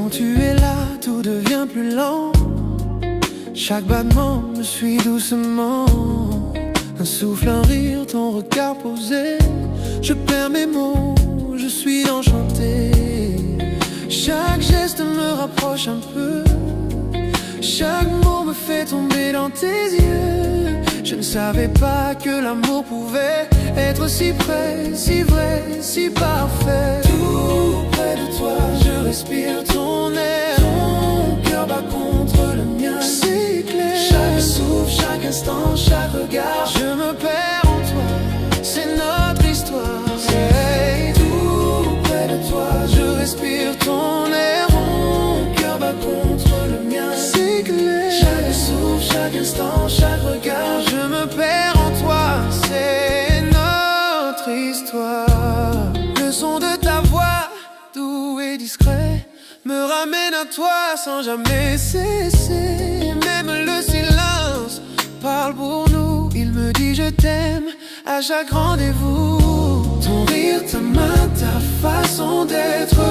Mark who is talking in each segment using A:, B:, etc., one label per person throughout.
A: Quand tu es là, tout devient plus lent. Chaque battement me suit doucement. Un souffle, un rire, ton regard posé. Je perds mes mots, je suis enchanté. Chaque geste me rapproche un peu. Chaque mot me fait tomber dans tes yeux. Je ne savais pas que l'amour pouvait être si près, si vrai, si parfait. Tout près de toi, je respire ton air. Ton cœur bat contre le mien, c'est clair. Chaque souffle, chaque instant, chaque regard, je me perds en toi, c'est notre histoire. Hey, tout près de toi, je respire ton air. Ton cœur bat contre le mien, c'est clair. Chaque souffle, chaque instant, chaque regard, je me perds en toi, c'est notre histoire. Le son de ta voix, doux et discret, me ramène à toi sans jamais cesser. Même le silence parle pour nous. Il me dit je t'aime à chaque rendez-vous. Ton rire, ta main, ta façon d'être,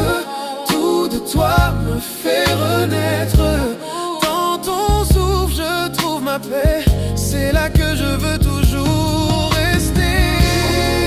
A: tout de toi me fait renaître. Dans ton souffle je trouve ma paix. C'est là que je veux toujours rester.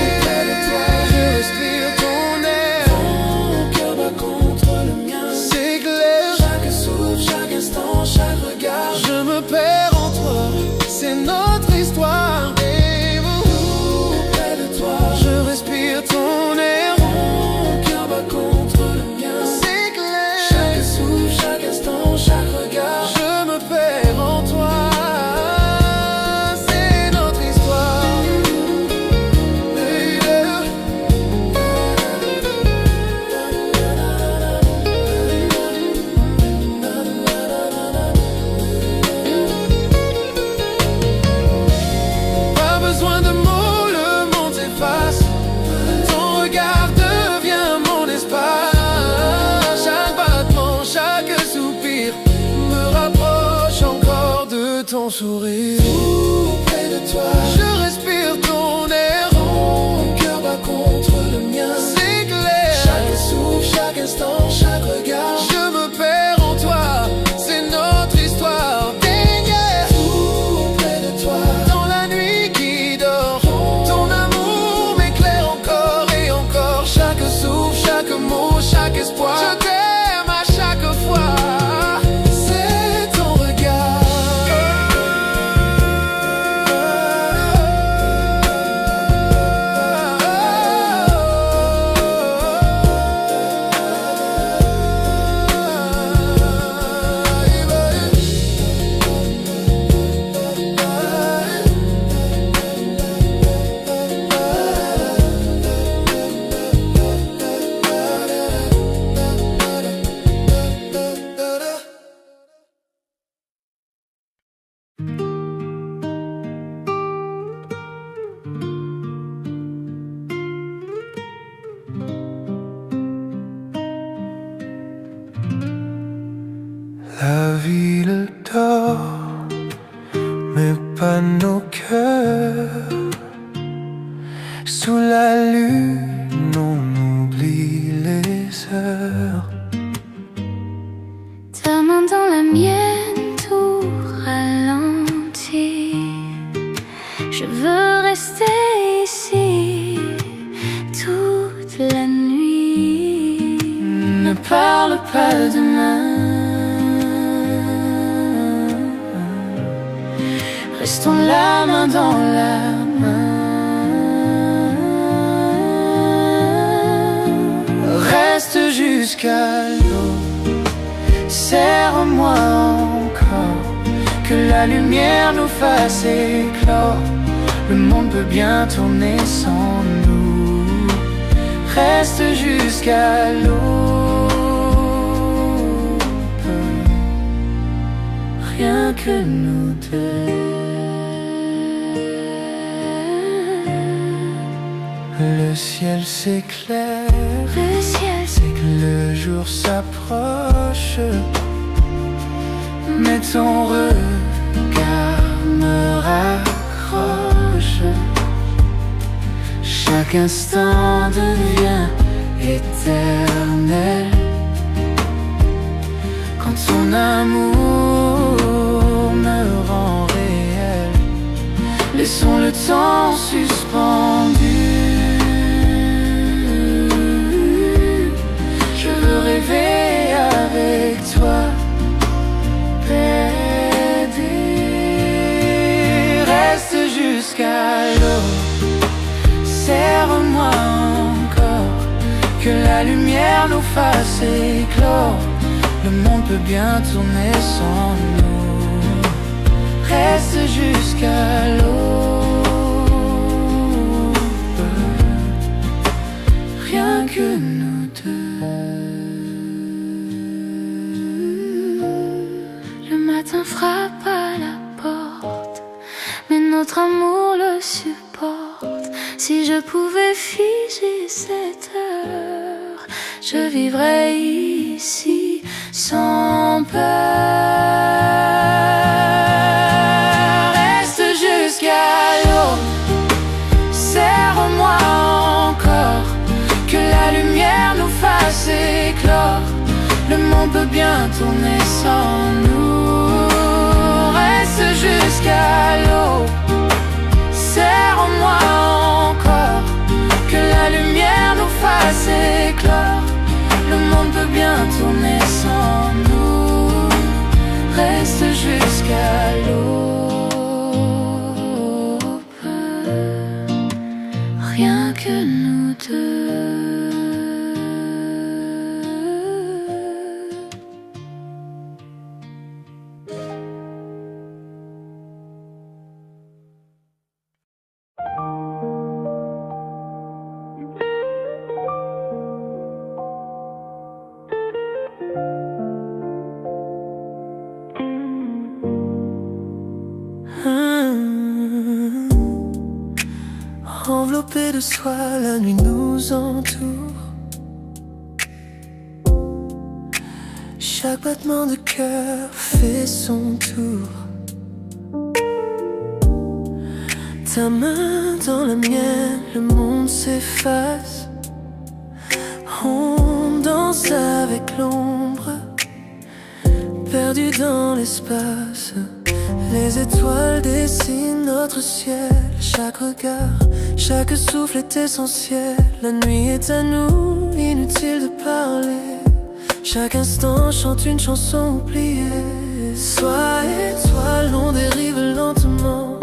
A: Auprès de toi, je respire ton air. Ton cœur bat contre le mien, c'est clair. Chaque souffle, chaque instant, chaque regard, je me perds en toi, c'est notre histoire. Et auprès de toi, je respire ton air. Ton cœur bat contre le mien, c'est clair. Chaque souffle, chaque instant, chaque regard, je me perds en toi. Ton sourire, tout près de toi, je respire ton air. Ton cœur bat contre le mien, c'est clair. Chaque souffle, chaque instant, chaque regard, je me perds en toi, c'est notre histoire. Dernière, tout près de toi, dans la nuit qui dort, ton amour m'éclaire encore et encore. Chaque souffle, chaque mot, chaque espoir, je t'aime à chaque fois. La ville dort, mais pas nos cœurs. Sous la lune, on oublie les heures.
B: Ta main dans la mienne, tout ralentit. Je veux rester ici toute la nuit. Ne parle pas de demain. Restons la main dans la main.
A: Reste jusqu'à l'aube, serre-moi encore, que la lumière nous fasse éclore. Le monde peut bien tourner sans nous. Reste jusqu'à l'aube, rien que nous deux. Le ciel s'éclaire,
B: Le ciel
A: c'est que le jour s'approche. Mais ton regard me raccroche. Chaque instant devient éternel. lumière nous fasse éclore, le monde peut bien tourner sans nous. Reste jusqu'à l'aube, rien que nous deux.
B: Le matin frappe à la porte, mais notre amour le supporte. Si je pouvais figer cette heure, je vivrais ici sans peur.
A: Reste jusqu'à l'aube, serre-moi encore, que la lumière nous fasse éclore, le monde peut bien tourner sans nous. Reste jusqu'à l'aube, serre-moi encore, que la lumière nous fasse éclore, le monde peut bien tourner sans nous. Reste jusqu'à l'aube,
B: Rien que nous deux.
A: Enveloppé de soie, la nuit nous entoure. Chaque battement de cœur fait son tour. Ta main dans la mienne, le monde s'efface. On danse avec l'ombre, perdu dans l'espace. Les étoiles dessinent notre ciel. Chaque regard, chaque souffle est essentiel. La nuit est à nous, inutile de parler. Chaque instant chante une chanson oubliée. Sois étoile, on dérive lentement.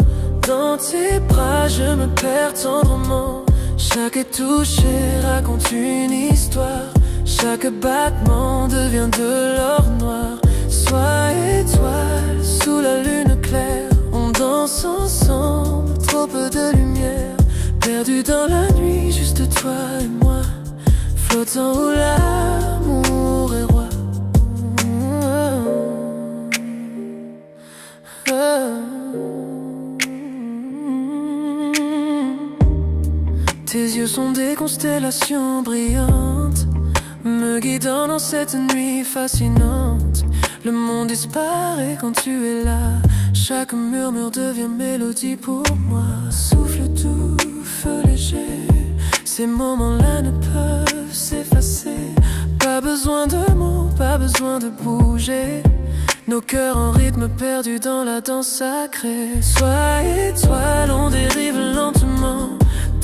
A: Dans tes bras, je me perds tendrement. Chaque toucher raconte une histoire. Chaque battement devient de l'or noir. Sois étoile, sous la lune claire, on danse ensemble, trop peu de lumière. Perdu dans la nuit, juste toi et moi, flottant où l'amour est roi. Tes yeux sont des constellations brillantes, me guidant dans cette nuit fascinante. Le monde disparaît quand tu es là. Chaque murmure devient mélodie pour moi. Souffle doux, feu léger, ces moments-là ne peuvent s'effacer. Pas besoin de mots, pas besoin de bouger. Nos cœurs en rythme perdus dans la danse sacrée. Sois étoile, on dérive lentement.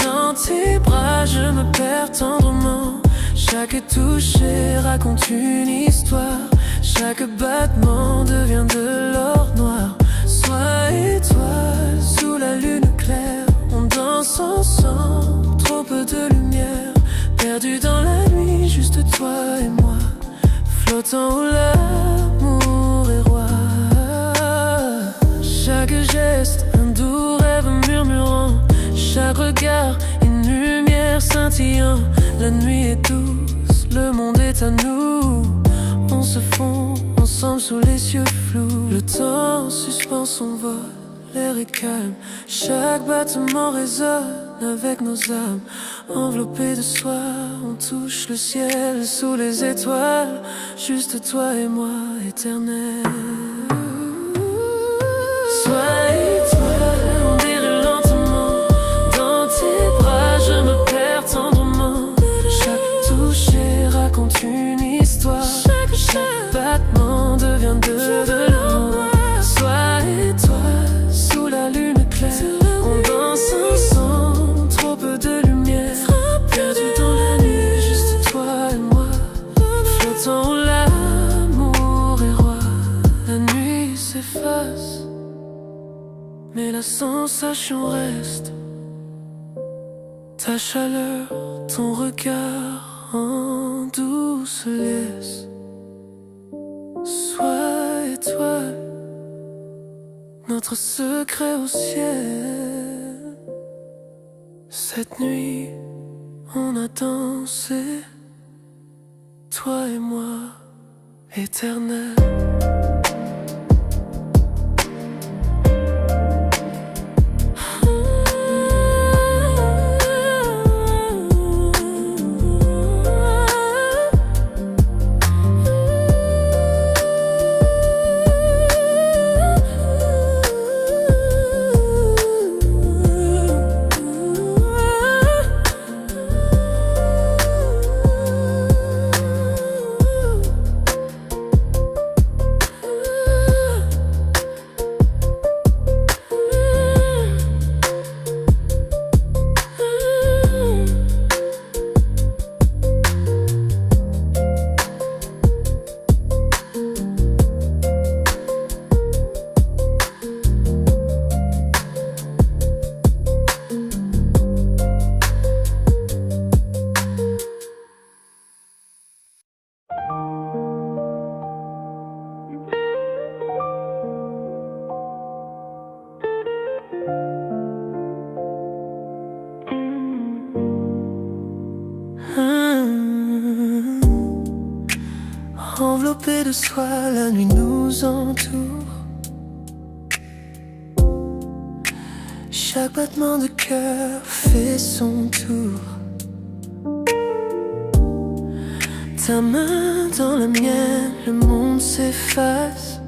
A: Dans tes bras, je me perds tendrement. Chaque toucher raconte une histoire. Chaque battement devient de l'or noir. Sois étoile, sous la lune claire, on danse ensemble, trop peu de lumière. Perdu dans la nuit, juste toi et moi, flottant où l'amour est roi. Chaque geste, un doux rêve murmurant. Chaque regard, une lumière scintillant. La nuit est douce, le monde est à nous. On se fond ensemble sous les cieux flous. Le temps suspend son vol, l'air est calme. Chaque battement résonne avec nos âmes. Enveloppés de soie, on touche le ciel sous les étoiles. Juste toi et moi, éternel. Sois étoile, on dérive lentement. Dans tes bras, je me perds tendrement. Chaque toucher raconte une histoire. Chaque battement devient de l'or. Sois étoile, sous la lune claire, on danse ensemble, trop peu de lumière. Perdu dans la nuit, juste toi et moi, flottant où l'amour est roi. La nuit s'efface, mais la sensation reste. Ta chaleur, ton regard en en douce liesse. Sois étoile, notre secret au ciel. Cette nuit, on a dansé, toi et moi, éternel. Enveloppé de soie, la nuit nous entoure. Chaque battement de cœur fait son tour. Ta main dans la mienne, le monde s'efface.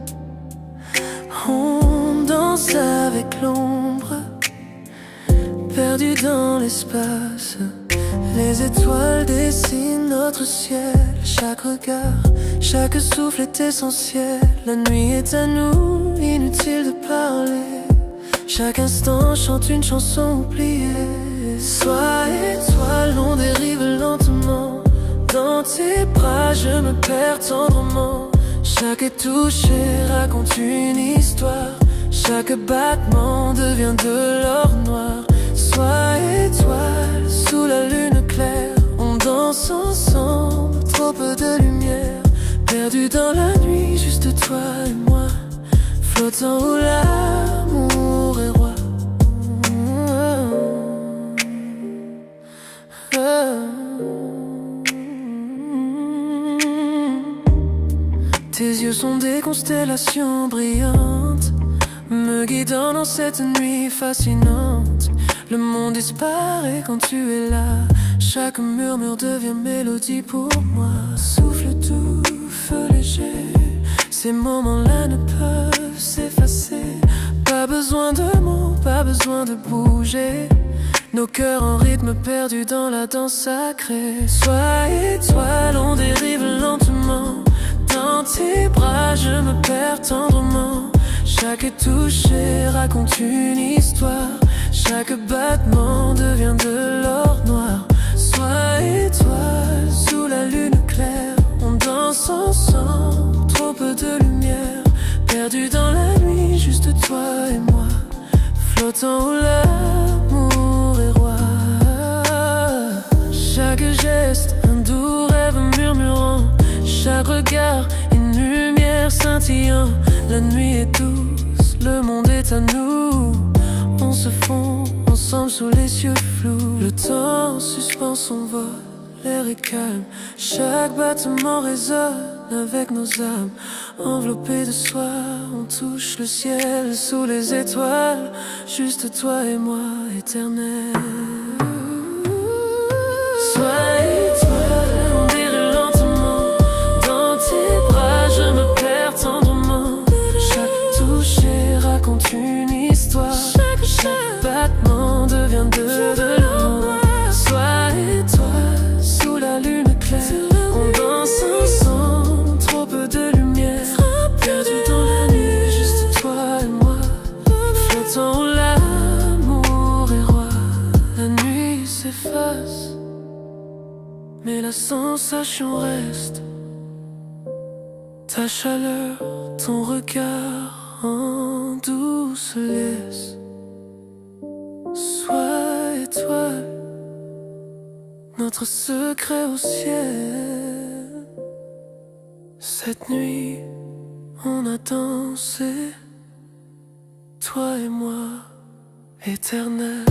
A: On danse avec l'ombre, perdu dans l'espace. Les étoiles dessinent notre ciel. Chaque regard, chaque souffle est essentiel. La nuit est à nous, inutile de parler. Chaque instant chante une chanson oubliée. Sois étoile, on dérive lentement. Dans tes bras, je me perds tendrement. Chaque touché raconte une histoire. Chaque battement devient de l'or noir. Sois étoile, sous la lune claire. On danse ensemble, trop peu de lumière. Perdu dans la nuit, juste toi et moi. Flottant où l'amour est roi. Tes yeux sont des constellations brillantes, me guidant dans cette nuit fascinante. Le monde disparaît quand tu es là. Chaque murmure devient mélodie pour moi. Souffle doux, feu léger. Ces moments-là ne peuvent s'effacer. Pas besoin de mots, pas besoin de bouger. Nos cœurs en rythme perdus dans la danse sacrée. Sois étoile, on dérive lentement. Dans tes bras, je me perds tendrement. Chaque touché raconte une histoire. Chaque battement devient de l'or noir. Sois étoile, sous la lune claire. On danse ensemble, trop peu de lumière. Perdu dans la nuit, juste toi et moi. Flottant où l'amour est roi. Chaque geste, un doux rêve murmurant. Chaque regard, une lumière scintillant. La nuit est douce, le monde est à nous. On se fond ensemble sous les yeux flous. Le temps suspend son vol, l'air est calme. Chaque battement résonne avec nos âmes. Enveloppés de soie, on touche le ciel sous les étoiles. Juste toi et moi, éternel. Sois étoile, on dérive lentement. Dans tes bras, je me perds tendrement. Chaque touché raconte une histoire. Chaque battement devient de l'or. Sois étoile, sous la lune claire. On danse ensemble, trop peu de lumière. Perdu dans la nuit, juste toi et moi. Flottant où l'amour est roi. La nuit s'efface, mais la sensation reste. Ta chaleur, ton regard en douce liesse. Sois étoile, notre secret au ciel. Cette nuit, on a dansé, toi et moi, éternel.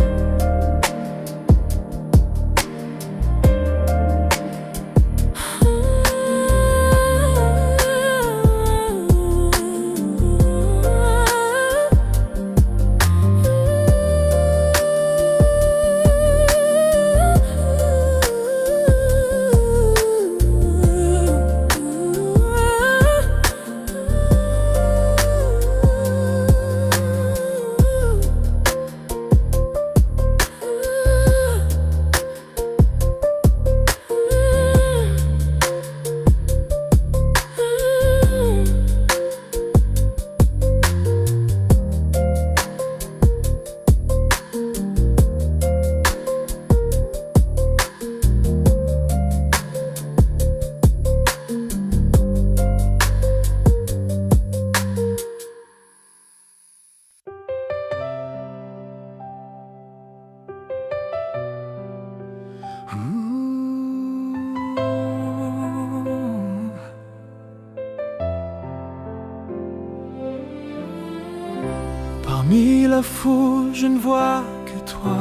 A: Parmi la foule, je ne vois que toi.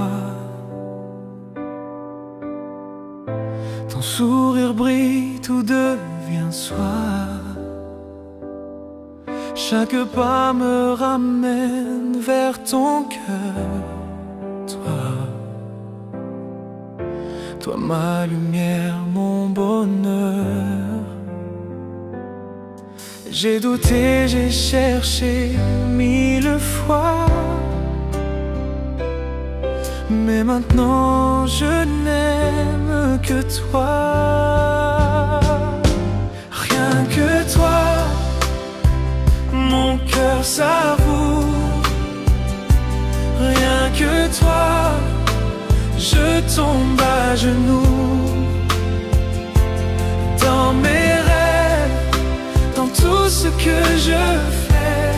A: Ton sourire brille, tout devient soir. Chaque pas me ramène vers ton cœur. Toi ma lumière, mon bonheur. J'ai douté, j'ai cherché 1000 fois, mais maintenant je n'aime que toi. Rien que toi, mon cœur savoure. Rien que toi, je tombe à genoux. Dans mes rêves, dans tout ce que je fais,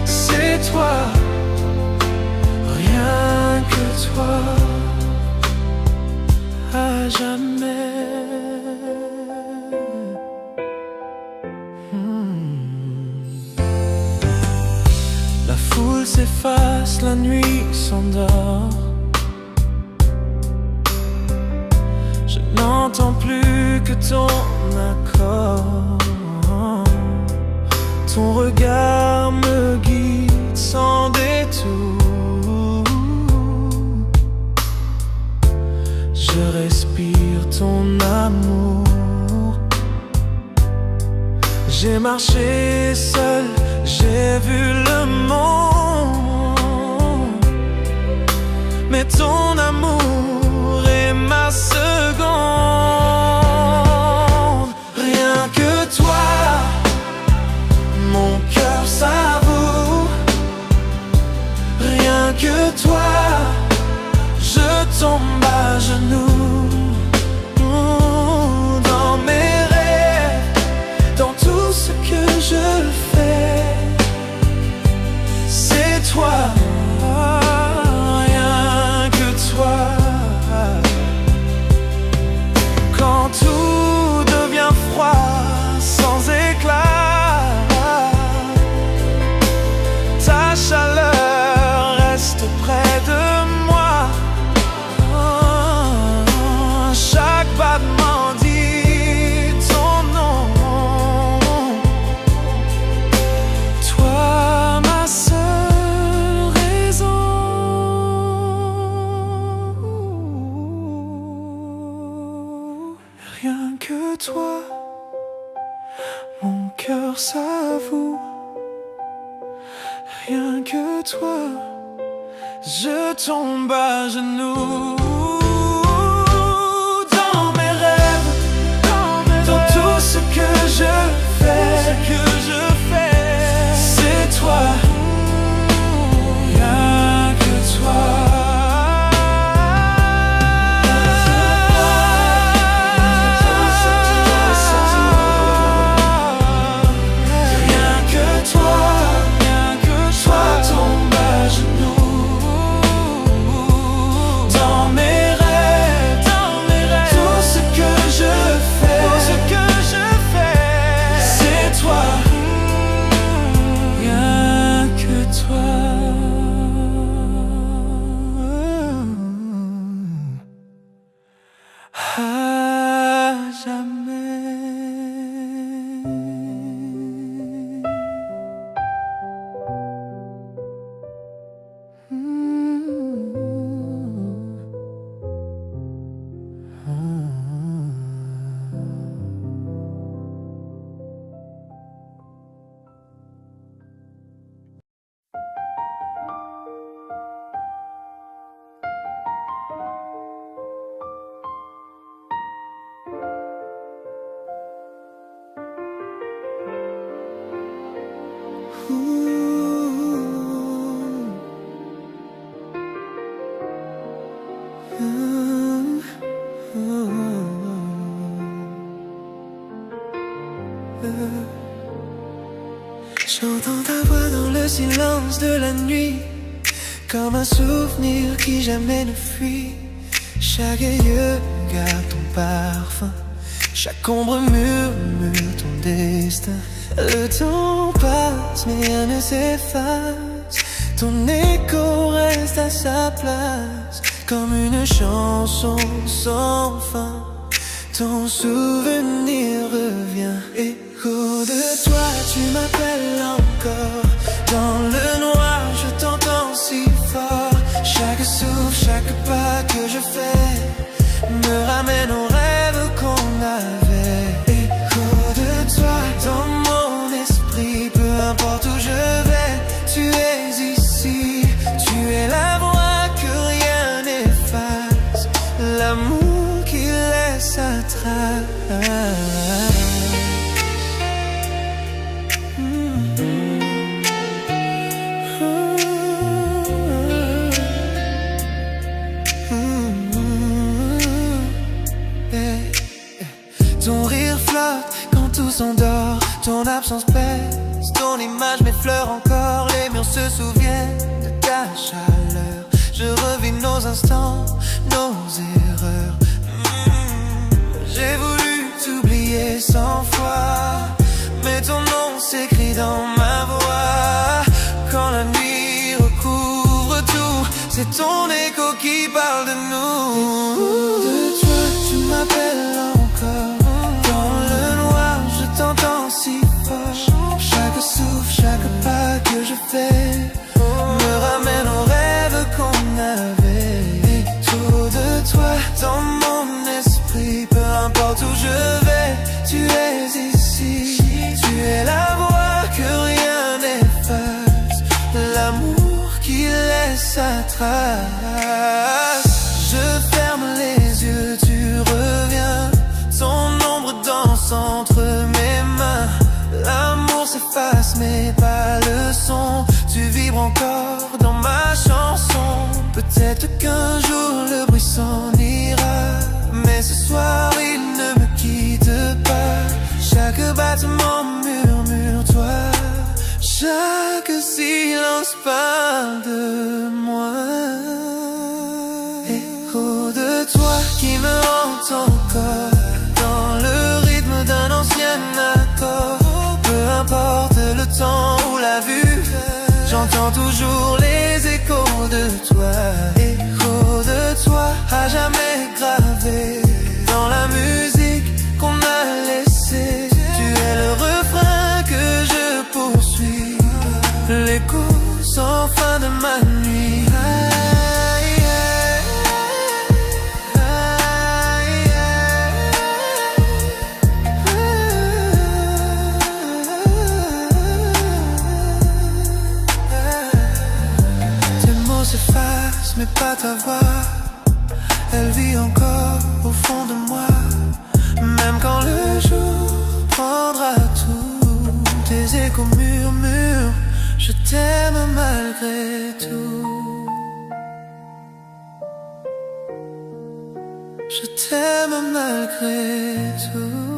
A: c'est toi, rien que toi, à jamais. La foule s'efface, la nuit s'endort. Je n'entends plus que ton accord. Ton regard me guide sans détour. Je respire ton amour. J'ai marché seul, j'ai vu le monde, mais ton amour est ma seconde. Rien que toi, mon cœur savoure. Rien que toi, je tombe à genoux. Dans mes rêves, dans tout ce que je fais, c'est toi, rien que toi. Quand tout devient froid, sans éclat, ta chaleur reste près de moi. Chaque battement dit ton nom. Toi, ma seule raison. Rien que toi, mon cœur s'avoue. Rien que toi, je tombe à genoux. Dans mes rêves, dans tout ce que je fais, c'est toi, rien que toi. Tombe à genoux. Dans mes J'entends ta voix dans le silence de la nuit, comme un souvenir qui jamais ne fuit. Chaque yeux garde ton parfum, chaque ombre murmure ton destin. Le temps passe mais rien ne s'efface, ton écho reste à sa place, comme une chanson sans fin. Ton souvenir revient, écho de toi, tu m'appelles encore. Dans le noir, je t'entends si fort. Chaque souffle, chaque pas que je fais me ramène aux rêves qu'on avait. Écho de toi dans mon esprit, peu importe où je vais, tu es ici. Tu es la voix que rien n'efface, l'amour qui laisse sa trace. Ton rire flotte quand tout s'endort, ton absence pèse, ton image m'effleure encore. Les murs se souviennent de ta chaleur, je revis nos instants, nos erreurs. J'ai voulu t'oublier 100 fois, mais ton nom s'écrit dans ma voix. Quand la nuit recouvre tout, c'est ton écho qui parle de nous. De toi tu m'appelles encore. T'entends si fort, chaque souffle, chaque pas que je fais me ramène aux rêves qu'on avait. Écho de toi dans mon esprit, peu importe où je vais, tu es ici. Tu es la voix que rien n'efface, l'amour qui laisse sa trace. Je ferme les yeux, tu reviens, ton ombre danse entre mes mains. L'amour s'efface mais pas le son, tu vibres encore dans ma chanson. Peut-être qu'un jour le bruit s'en ira, mais ce soir il ne me quitte pas. Chaque battement murmure toi, chaque silence parle de moi. Écho de toi qui me hante encore, dans le rythme d'un ancien accord. Peu importe le temps ou la vue, j'entends toujours les échos de toi. Écho de toi, à jamais gravé dans la musique qu'on a laissée. Tu es le refrain que je poursuis, l'écho sans fin de ma nuit. S'efface mais pas ta voix, elle vit encore au fond de moi. Même quand le jour prendra tout, tes échos murmurent, je t'aime malgré tout. Je t'aime malgré tout.